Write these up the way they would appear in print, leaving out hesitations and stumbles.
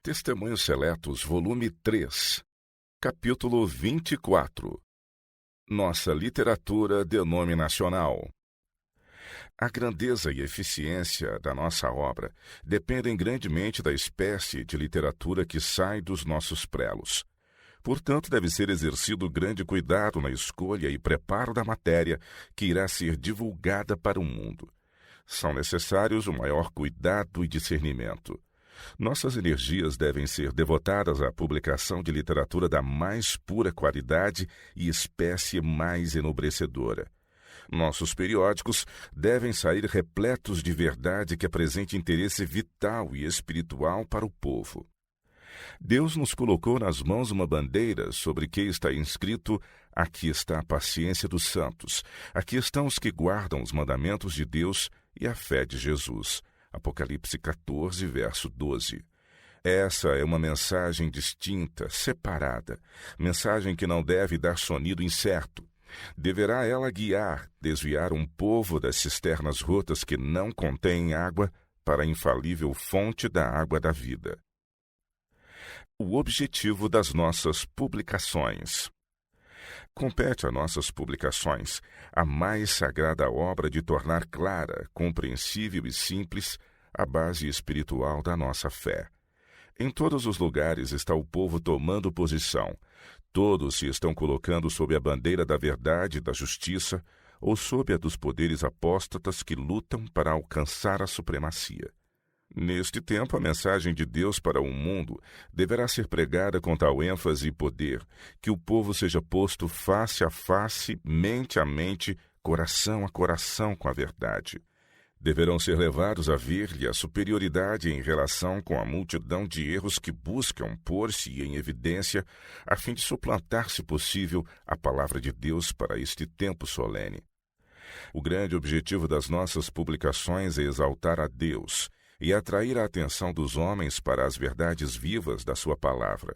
Testemunhos Seletos, volume 3, capítulo 24. Nossa literatura denominacional. A grandeza e eficiência da nossa obra dependem grandemente da espécie de literatura que sai dos nossos prelos. Portanto, deve ser exercido grande cuidado na escolha e preparo da matéria que irá ser divulgada para o mundo. São necessários o maior cuidado e discernimento. Nossas energias devem ser devotadas à publicação de literatura da mais pura qualidade e espécie mais enobrecedora. Nossos periódicos devem sair repletos de verdade que apresente interesse vital e espiritual para o povo. Deus nos colocou nas mãos uma bandeira sobre que está inscrito: aqui está a paciência dos santos, aqui estão os que guardam os mandamentos de Deus e a fé de Jesus. Apocalipse 14, verso 12. Essa é uma mensagem distinta, separada, mensagem que não deve dar sonido incerto. Deverá ela guiar, desviar um povo das cisternas rotas que não contêm água para a infalível fonte da água da vida. O objetivo das nossas publicações. Compete a nossas publicações a mais sagrada obra de tornar clara, compreensível e simples a base espiritual da nossa fé. Em todos os lugares está o povo tomando posição. Todos se estão colocando sob a bandeira da verdade e da justiça ou sob a dos poderes apóstatas que lutam para alcançar a supremacia. Neste tempo, a mensagem de Deus para o mundo deverá ser pregada com tal ênfase e poder que o povo seja posto face a face, mente a mente, coração a coração com a verdade. Deverão ser levados a ver-lhe a superioridade em relação com a multidão de erros que buscam pôr-se em evidência a fim de suplantar, se possível, a palavra de Deus para este tempo solene. O grande objetivo das nossas publicações é exaltar a Deus e atrair a atenção dos homens para as verdades vivas da sua palavra.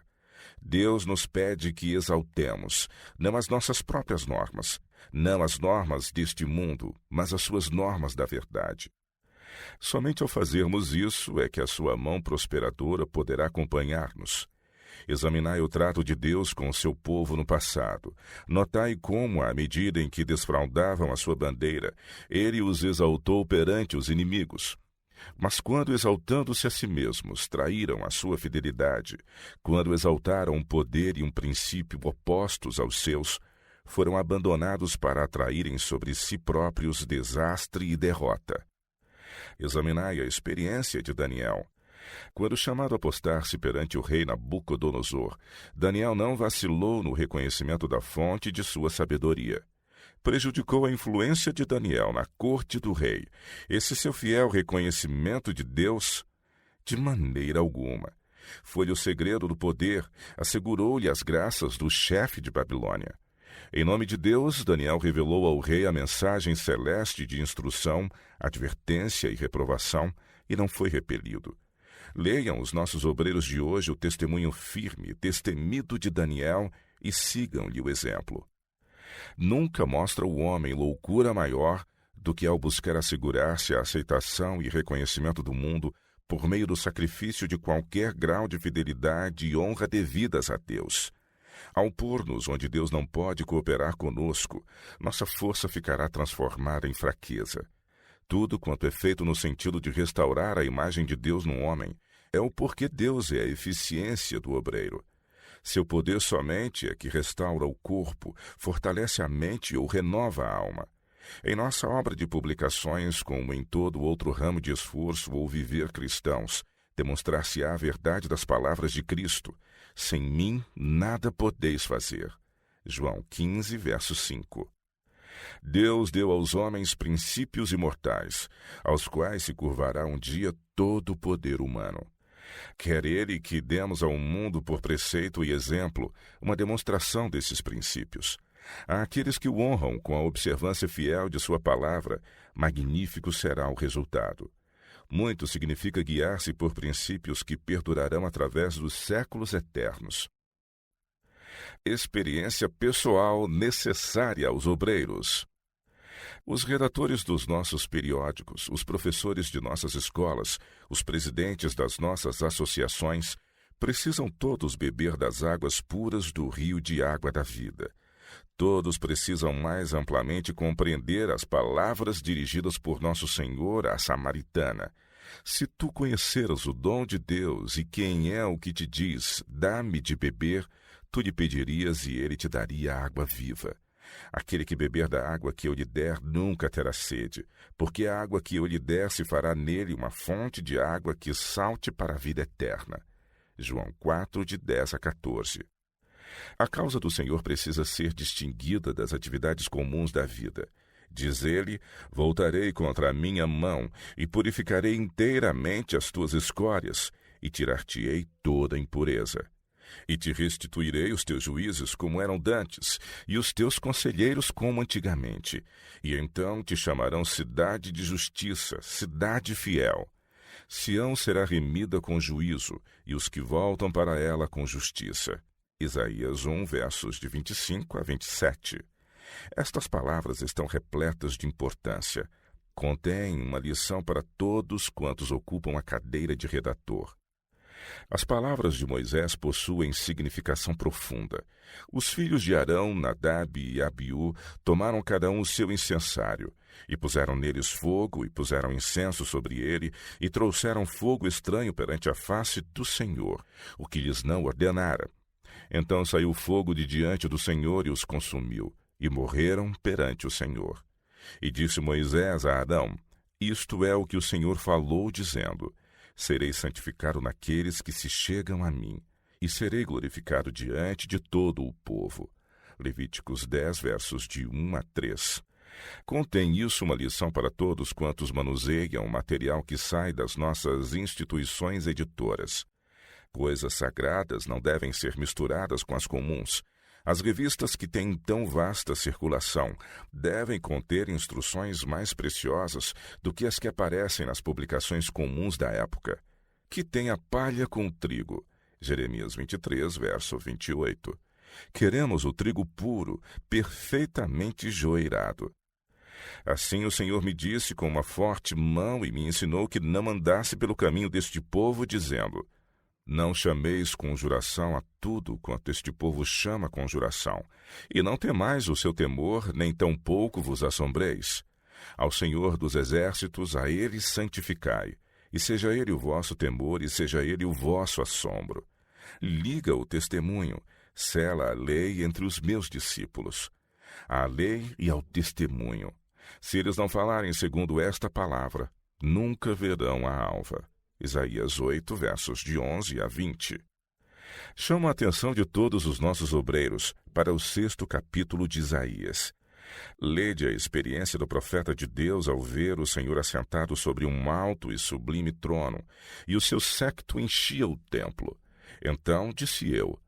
Deus nos pede que exaltemos, não as nossas próprias normas, não as normas deste mundo, mas as suas normas da verdade. Somente ao fazermos isso é que a sua mão prosperadora poderá acompanhar-nos. Examinai o trato de Deus com o seu povo no passado. Notai como, à medida em que desfraldavam a sua bandeira, ele os exaltou perante os inimigos. Mas quando, exaltando-se a si mesmos, traíram a sua fidelidade, quando exaltaram um poder e um princípio opostos aos seus, foram abandonados para atraírem sobre si próprios desastre e derrota. Examinai a experiência de Daniel. Quando chamado a postar-se perante o rei Nabucodonosor, Daniel não vacilou no reconhecimento da fonte de sua sabedoria. Prejudicou a influência de Daniel na corte do rei esse seu fiel reconhecimento de Deus? De maneira alguma. Foi-lhe o segredo do poder, assegurou-lhe as graças do chefe de Babilônia. Em nome de Deus, Daniel revelou ao rei a mensagem celeste de instrução, advertência e reprovação, e não foi repelido. Leiam os nossos obreiros de hoje o testemunho firme, destemido de Daniel e sigam-lhe o exemplo. Nunca mostra o homem loucura maior do que ao buscar assegurar-se a aceitação e reconhecimento do mundo por meio do sacrifício de qualquer grau de fidelidade e honra devidas a Deus. Ao pôr-nos onde Deus não pode cooperar conosco, nossa força ficará transformada em fraqueza. Tudo quanto é feito no sentido de restaurar a imagem de Deus no homem é o porquê Deus é a eficiência do obreiro. Seu poder somente é que restaura o corpo, fortalece a mente ou renova a alma. Em nossa obra de publicações, como em todo outro ramo de esforço ou viver cristãos, demonstrar-se-á a verdade das palavras de Cristo. Sem mim, nada podeis fazer. João 15, verso 5. Deus deu aos homens princípios imortais, aos quais se curvará um dia todo o poder humano. Quer ele que demos ao mundo por preceito e exemplo uma demonstração desses princípios. Àqueles que o honram com a observância fiel de sua palavra, magnífico será o resultado. Muito significa guiar-se por princípios que perdurarão através dos séculos eternos. Experiência pessoal necessária aos obreiros. Os redatores dos nossos periódicos, os professores de nossas escolas, os presidentes das nossas associações, Precisam todos beber das águas puras do rio de água da vida. Todos precisam mais amplamente compreender as palavras dirigidas por nosso Senhor à samaritana. Se tu conheceras o dom de Deus e quem é o que te diz, dá-me de beber, tu lhe pedirias e ele te daria água viva. Aquele que beber da água que eu lhe der nunca terá sede, porque a água que eu lhe der se fará nele uma fonte de água que salte para a vida eterna. João 4, de 10 a 14. A causa do Senhor precisa ser distinguida das atividades comuns da vida. Diz ele: voltarei contra a minha mão e purificarei inteiramente as tuas escórias e tirar-te-ei toda a impureza. E te restituirei os teus juízes como eram dantes, e os teus conselheiros como antigamente. E então te chamarão cidade de justiça, cidade fiel. Sião será remida com juízo, e os que voltam para ela com justiça. Isaías 1, versos de 25 a 27. Estas palavras estão repletas de importância. Contêm uma lição para todos quantos ocupam a cadeira de redator. As palavras de Moisés possuem significação profunda. Os filhos de Arão, Nadab e Abiú, tomaram cada um o seu incensário, e puseram neles fogo, e puseram incenso sobre ele, e trouxeram fogo estranho perante a face do Senhor, o que lhes não ordenara. Então saiu fogo de diante do Senhor e os consumiu, e morreram perante o Senhor. E disse Moisés a Arão: isto é o que o Senhor falou, dizendo: serei santificado naqueles que se chegam a mim, e serei glorificado diante de todo o povo. Levíticos 10, versos de 1 a 3. Contém isso uma lição para todos quantos manuseiam o material que sai das nossas instituições editoras. Coisas sagradas não devem ser misturadas com as comuns. As revistas que têm tão vasta circulação devem conter instruções mais preciosas do que as que aparecem nas publicações comuns da época. Que tem a palha com o trigo. Jeremias 23, verso 28. Queremos o trigo puro, perfeitamente joeirado. Assim o Senhor me disse com uma forte mão e me ensinou que não andasse pelo caminho deste povo, dizendo: não chameis conjuração a tudo quanto este povo chama conjuração, e não temais o seu temor, nem tampouco vos assombreis. Ao Senhor dos exércitos, a ele santificai, e seja ele o vosso temor, e seja ele o vosso assombro. Liga o testemunho, sela a lei entre os meus discípulos. À lei e ao testemunho. Se eles não falarem segundo esta palavra, nunca verão a alva. Isaías 8, versos de 11 a 20. Chamo a atenção de todos os nossos obreiros para o 6º capítulo de Isaías. Lede a experiência do profeta de Deus ao ver o Senhor assentado sobre um alto e sublime trono, e o seu séquito enchia o templo. Então disse eu: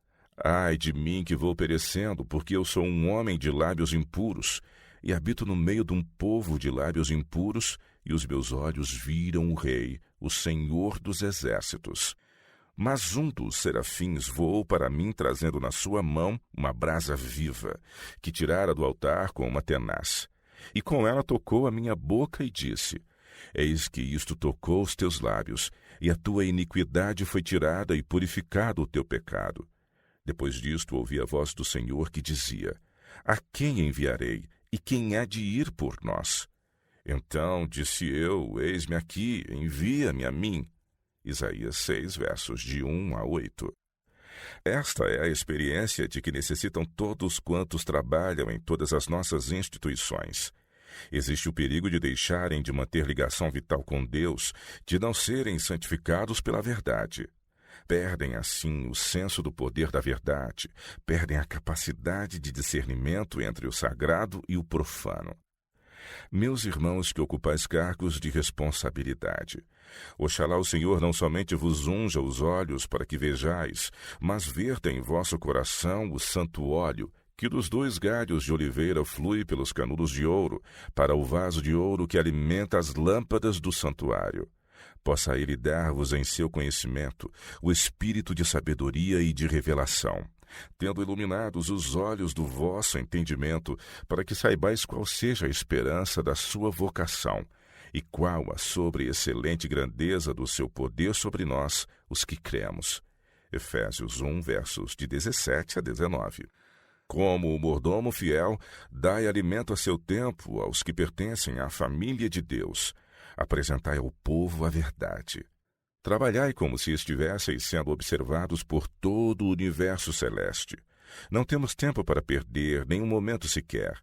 ai de mim que vou perecendo, porque eu sou um homem de lábios impuros, e habito no meio de um povo de lábios impuros, e os meus olhos viram o Rei, o Senhor dos exércitos. Mas um dos serafins voou para mim, trazendo na sua mão uma brasa viva, que tirara do altar com uma tenaz. E com ela tocou a minha boca e disse: eis que isto tocou os teus lábios, e a tua iniquidade foi tirada e purificado o teu pecado. Depois disto ouvi a voz do Senhor que dizia: a quem enviarei, e quem há de ir por nós? Então disse eu: eis-me aqui, envia-me a mim. Isaías 6, versos de 1 a 8. Esta é a experiência de que necessitam todos quantos trabalham em todas as nossas instituições. Existe o perigo de deixarem de manter ligação vital com Deus, de não serem santificados pela verdade. Perdem, assim, o senso do poder da verdade, perdem a capacidade de discernimento entre o sagrado e o profano. Meus irmãos que ocupais cargos de responsabilidade, oxalá o Senhor não somente vos unja os olhos para que vejais, mas verta em vosso coração o santo óleo, que dos 2 galhos de oliveira flui pelos canudos de ouro, para o vaso de ouro que alimenta as lâmpadas do santuário. Possa ele dar-vos em seu conhecimento o espírito de sabedoria e de revelação, tendo iluminados os olhos do vosso entendimento, para que saibais qual seja a esperança da sua vocação, e qual a sobreexcelente grandeza do seu poder sobre nós, os que cremos. Efésios 1, versos de 17 a 19. Como o mordomo fiel, dai alimento a seu tempo aos que pertencem à família de Deus. Apresentai ao povo a verdade. Trabalhai como se estivesseis sendo observados por todo o universo celeste. Não temos tempo para perder, nem um momento sequer.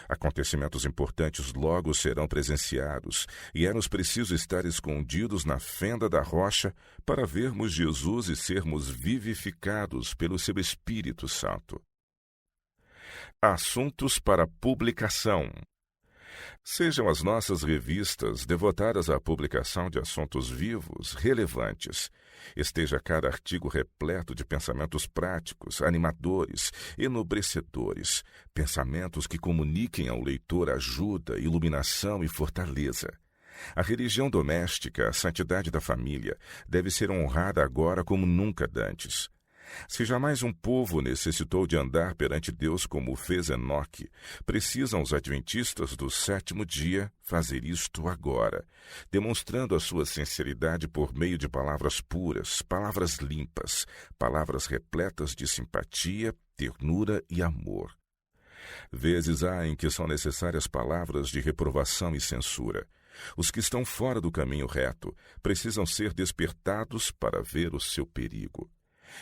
Acontecimentos importantes logo serão presenciados, e é-nos preciso estar escondidos na fenda da rocha para vermos Jesus e sermos vivificados pelo seu Espírito Santo. Assuntos para publicação. Sejam as nossas revistas devotadas à publicação de assuntos vivos, relevantes. Esteja cada artigo repleto de pensamentos práticos, animadores, enobrecedores, pensamentos que comuniquem ao leitor ajuda, iluminação e fortaleza. A religião doméstica, a santidade da família, deve ser honrada agora como nunca dantes. Se jamais um povo necessitou de andar perante Deus como fez Enoque, precisam os adventistas do sétimo dia fazer isto agora, demonstrando a sua sinceridade por meio de palavras puras, palavras limpas, palavras repletas de simpatia, ternura e amor. Vezes há em que são necessárias palavras de reprovação e censura. Os que estão fora do caminho reto precisam ser despertados para ver o seu perigo.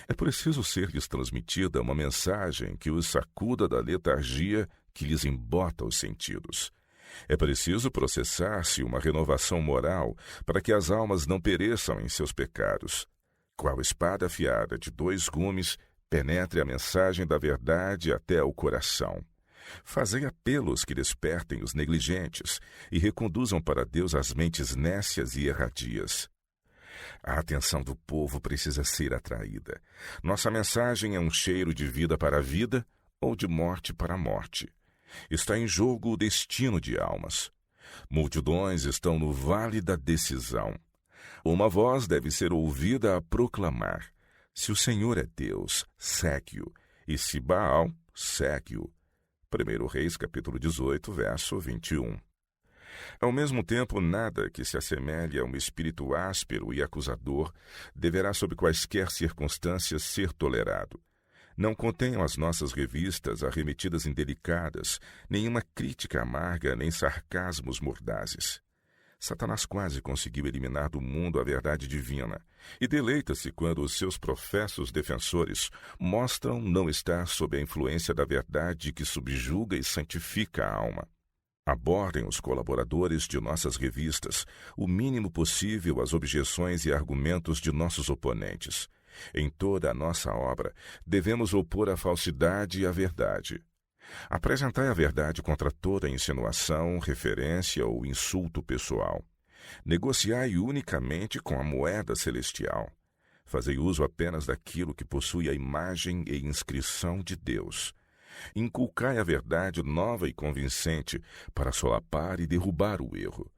É preciso ser-lhes transmitida uma mensagem que os sacuda da letargia que lhes embota os sentidos. É preciso processar-se uma renovação moral para que as almas não pereçam em seus pecados. Qual espada afiada de 2 gumes, penetre a mensagem da verdade até o coração. Fazei apelos que despertem os negligentes e reconduzam para Deus as mentes nécias e erradias. A atenção do povo precisa ser atraída. Nossa mensagem é um cheiro de vida para a vida ou de morte para a morte. Está em jogo o destino de almas. Multidões estão no vale da decisão. Uma voz deve ser ouvida a proclamar: se o Senhor é Deus, segue-o, e se Baal, segue-o. 1 Reis, capítulo 18, verso 21. Ao mesmo tempo, nada que se assemelhe a um espírito áspero e acusador deverá, sob quaisquer circunstâncias, ser tolerado. Não contenham as nossas revistas arremetidas indelicadas, nenhuma crítica amarga, nem sarcasmos mordazes. Satanás quase conseguiu eliminar do mundo a verdade divina e deleita-se quando os seus professos defensores mostram não estar sob a influência da verdade que subjuga e santifica a alma. Abordem os colaboradores de nossas revistas o mínimo possível as objeções e argumentos de nossos oponentes. Em toda a nossa obra, devemos opor a falsidade e a verdade. Apresentai a verdade contra toda insinuação, referência ou insulto pessoal. Negociai unicamente com a moeda celestial. Fazei uso apenas daquilo que possui a imagem e inscrição de Deus. Inculcai a verdade nova e convincente para solapar e derrubar o erro.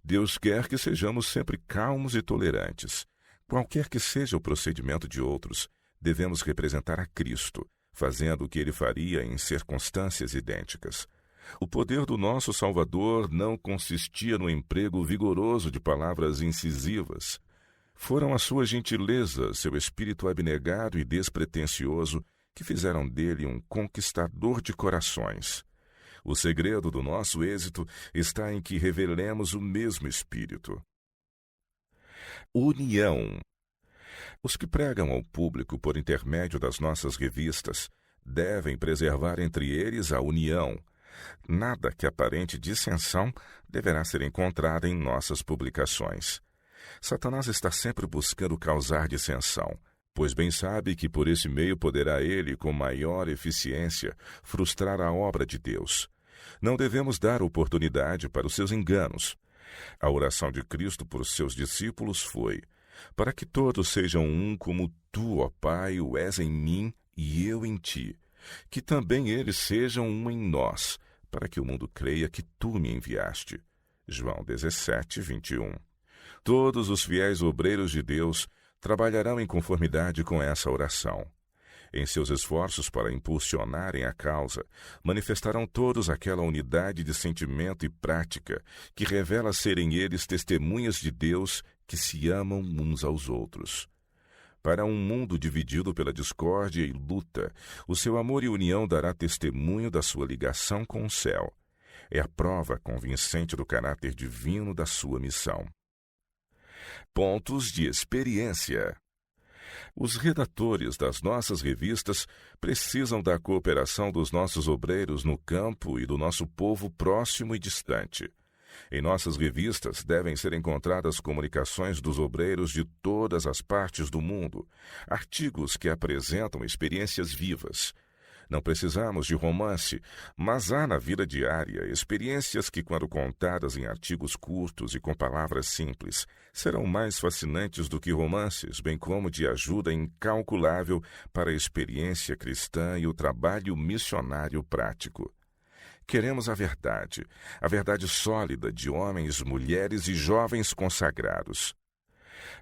Deus quer que sejamos sempre calmos e tolerantes. Qualquer que seja o procedimento de outros, devemos representar a Cristo, fazendo o que ele faria em circunstâncias idênticas. O poder do nosso Salvador não consistia no emprego vigoroso de palavras incisivas. Foram a sua gentileza, seu espírito abnegado e despretensioso, que fizeram dele um conquistador de corações. O segredo do nosso êxito está em que revelemos o mesmo espírito. União. Os que pregam ao público por intermédio das nossas revistas devem preservar entre eles a união. Nada que aparente dissensão deverá ser encontrado em nossas publicações. Satanás está sempre buscando causar dissensão, pois bem sabe que por esse meio poderá ele, com maior eficiência, frustrar a obra de Deus. Não devemos dar oportunidade para os seus enganos. A oração de Cristo por seus discípulos foi: para que todos sejam um como tu, ó Pai, o és em mim e eu em ti, que também eles sejam um em nós, para que o mundo creia que tu me enviaste. João 17, 21. Todos os fiéis obreiros de Deus trabalharão em conformidade com essa oração. Em seus esforços para impulsionarem a causa, manifestarão todos aquela unidade de sentimento e prática que revela serem eles testemunhas de Deus que se amam uns aos outros. Para um mundo dividido pela discórdia e luta, o seu amor e união dará testemunho da sua ligação com o céu. É a prova convincente do caráter divino da sua missão. Pontos de experiência. Os redatores das nossas revistas precisam da cooperação dos nossos obreiros no campo e do nosso povo próximo e distante. Em nossas revistas devem ser encontradas comunicações dos obreiros de todas as partes do mundo, artigos que apresentam experiências vivas. Não precisamos de romance, mas há na vida diária experiências que, quando contadas em artigos curtos e com palavras simples, serão mais fascinantes do que romances, bem como de ajuda incalculável para a experiência cristã e o trabalho missionário prático. Queremos a verdade sólida de homens, mulheres e jovens consagrados.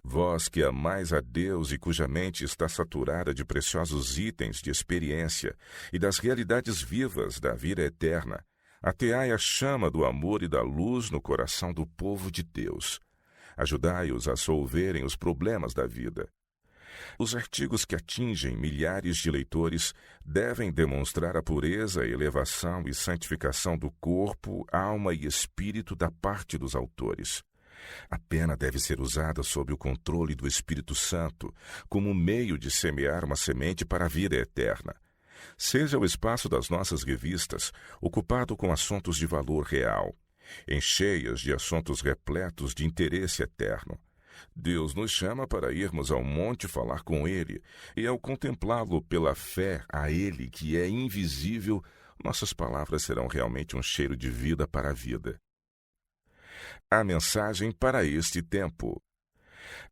Vós que amais a Deus e cuja mente está saturada de preciosos itens de experiência e das realidades vivas da vida eterna, ateai a chama do amor e da luz no coração do povo de Deus. Ajudai-os a solverem os problemas da vida. Os artigos que atingem milhares de leitores devem demonstrar a pureza, elevação e santificação do corpo, alma e espírito da parte dos autores. A pena deve ser usada sob o controle do Espírito Santo, como meio de semear uma semente para a vida eterna. Seja o espaço das nossas revistas ocupado com assuntos de valor real, cheias de assuntos repletos de interesse eterno. Deus nos chama para irmos ao monte falar com Ele, e ao contemplá-lo pela fé a Ele, que é invisível, nossas palavras serão realmente um cheiro de vida para a vida. A mensagem para este tempo.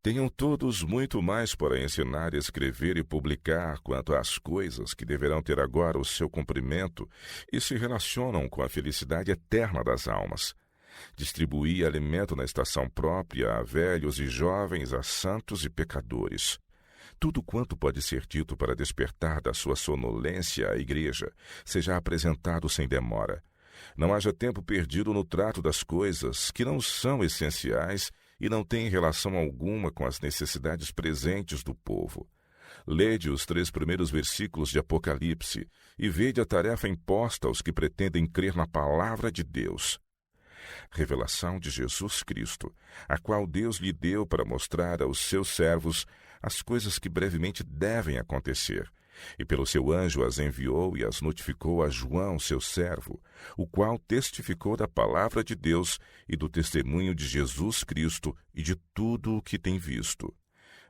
Tenham todos muito mais para ensinar, escrever e publicar quanto às coisas que deverão ter agora o seu cumprimento e se relacionam com a felicidade eterna das almas. Distribuir alimento na estação própria a velhos e jovens, a santos e pecadores. Tudo quanto pode ser dito para despertar da sua sonolência a igreja, seja apresentado sem demora. Não haja tempo perdido no trato das coisas que não são essenciais e não têm relação alguma com as necessidades presentes do povo. Lede os 3 primeiros versículos de Apocalipse e vede a tarefa imposta aos que pretendem crer na palavra de Deus. Revelação de Jesus Cristo, a qual Deus lhe deu para mostrar aos seus servos as coisas que brevemente devem acontecer, e pelo seu anjo as enviou e as notificou a João, seu servo, o qual testificou da palavra de Deus e do testemunho de Jesus Cristo e de tudo o que tem visto.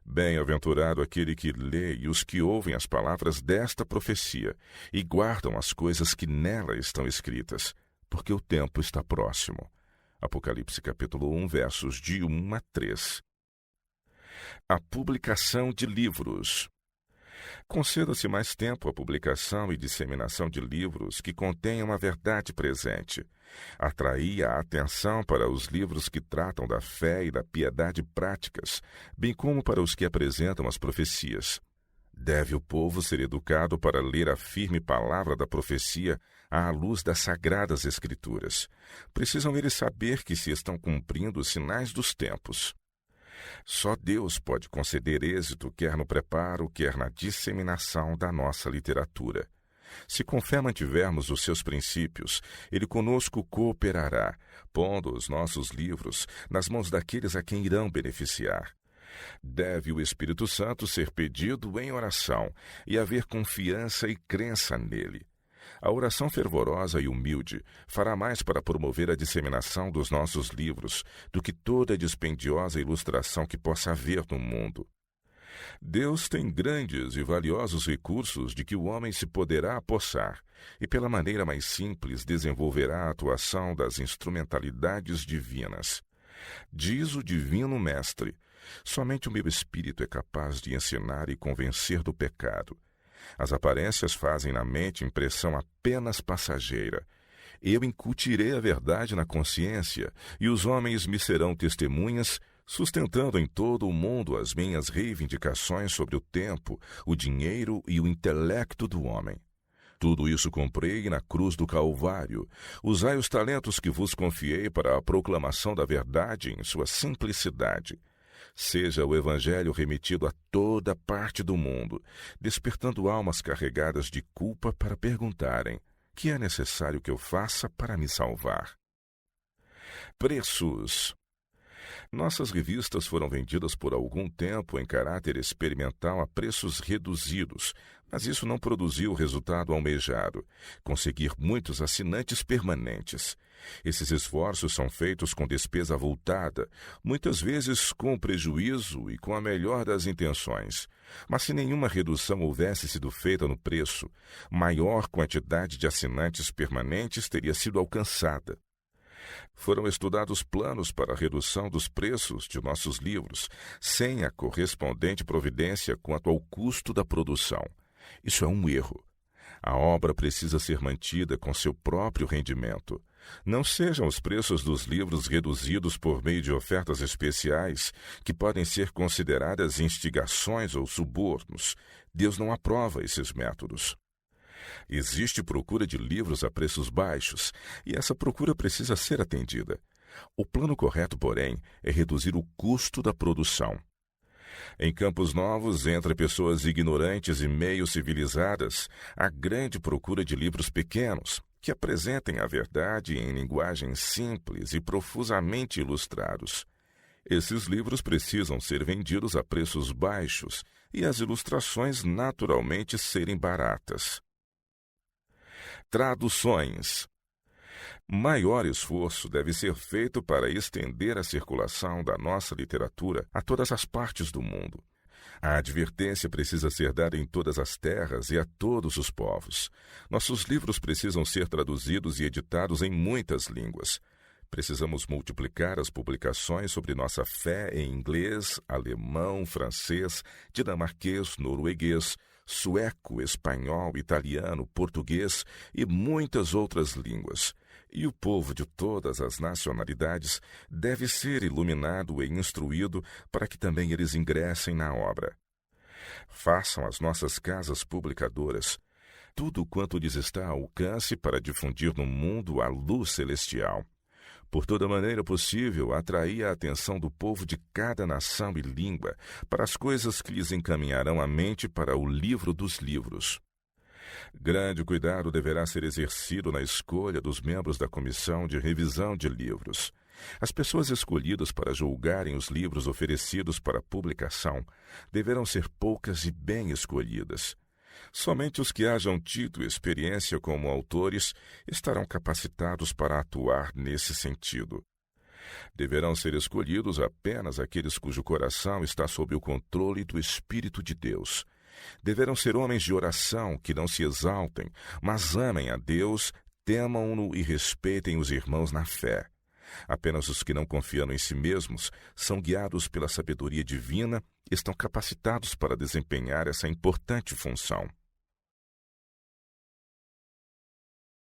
Bem-aventurado aquele que lê e os que ouvem as palavras desta profecia e guardam as coisas que nela estão escritas, porque o tempo está próximo. Apocalipse capítulo 1, versos de 1 a 3. A publicação de livros. Conceda-se mais tempo à publicação e disseminação de livros que contenham a verdade presente. Atrair a atenção para os livros que tratam da fé e da piedade práticas, bem como para os que apresentam as profecias. Deve o povo ser educado para ler a firme palavra da profecia à luz das sagradas Escrituras. Precisam eles saber que se estão cumprindo os sinais dos tempos. Só Deus pode conceder êxito, quer no preparo, quer na disseminação da nossa literatura. Se com fé mantivermos os seus princípios, Ele conosco cooperará, pondo os nossos livros nas mãos daqueles a quem irão beneficiar. Deve o Espírito Santo ser pedido em oração e haver confiança e crença nele. A oração fervorosa e humilde fará mais para promover a disseminação dos nossos livros do que toda a dispendiosa ilustração que possa haver no mundo. Deus tem grandes e valiosos recursos de que o homem se poderá apossar e, pela maneira mais simples, desenvolverá a atuação das instrumentalidades divinas. Diz o Divino Mestre: somente o meu espírito é capaz de ensinar e convencer do pecado. As aparências fazem na mente impressão apenas passageira. Eu incutirei a verdade na consciência, e os homens me serão testemunhas, sustentando em todo o mundo as minhas reivindicações sobre o tempo, o dinheiro e o intelecto do homem. Tudo isso comprei na cruz do Calvário. Usai os talentos que vos confiei para a proclamação da verdade em sua simplicidade. Seja o Evangelho remetido a toda parte do mundo, despertando almas carregadas de culpa para perguntarem: que é necessário que eu faça para me salvar? Preços. Nossas revistas foram vendidas por algum tempo em caráter experimental a preços reduzidos, mas isso não produziu o resultado almejado: conseguir muitos assinantes permanentes. Esses esforços são feitos com despesa avultada, muitas vezes com prejuízo e com a melhor das intenções. Mas se nenhuma redução houvesse sido feita no preço, maior quantidade de assinantes permanentes teria sido alcançada. Foram estudados planos para a redução dos preços de nossos livros, sem a correspondente providência quanto ao custo da produção. Isso é um erro. A obra precisa ser mantida com seu próprio rendimento. Não sejam os preços dos livros reduzidos por meio de ofertas especiais, que podem ser consideradas instigações ou subornos. Deus não aprova esses métodos. Existe procura de livros a preços baixos, e essa procura precisa ser atendida. O plano correto, porém, é reduzir o custo da produção. Em campos novos, entre pessoas ignorantes e meio civilizadas, há grande procura de livros pequenos, que apresentem a verdade em linguagem simples e profusamente ilustrados. Esses livros precisam ser vendidos a preços baixos e as ilustrações naturalmente serem baratas. Traduções. Maior esforço deve ser feito para estender a circulação da nossa literatura a todas as partes do mundo. A advertência precisa ser dada em todas as terras e a todos os povos. Nossos livros precisam ser traduzidos e editados em muitas línguas. Precisamos multiplicar as publicações sobre nossa fé em inglês, alemão, francês, dinamarquês, norueguês, sueco, espanhol, italiano, português e muitas outras línguas. E o povo de todas as nacionalidades deve ser iluminado e instruído para que também eles ingressem na obra. Façam as nossas casas publicadoras tudo quanto lhes está ao alcance para difundir no mundo a luz celestial. Por toda maneira possível, atrair a atenção do povo de cada nação e língua para as coisas que lhes encaminharão a mente para o livro dos livros. Grande cuidado deverá ser exercido na escolha dos membros da comissão de revisão de livros. As pessoas escolhidas para julgarem os livros oferecidos para publicação deverão ser poucas e bem escolhidas. Somente os que hajam tido experiência como autores estarão capacitados para atuar nesse sentido. Deverão ser escolhidos apenas aqueles cujo coração está sob o controle do Espírito de Deus. Deverão ser homens de oração que não se exaltem, mas amem a Deus, temam-no e respeitem os irmãos na fé. Apenas os que não confiando em si mesmos são guiados pela sabedoria divina e estão capacitados para desempenhar essa importante função.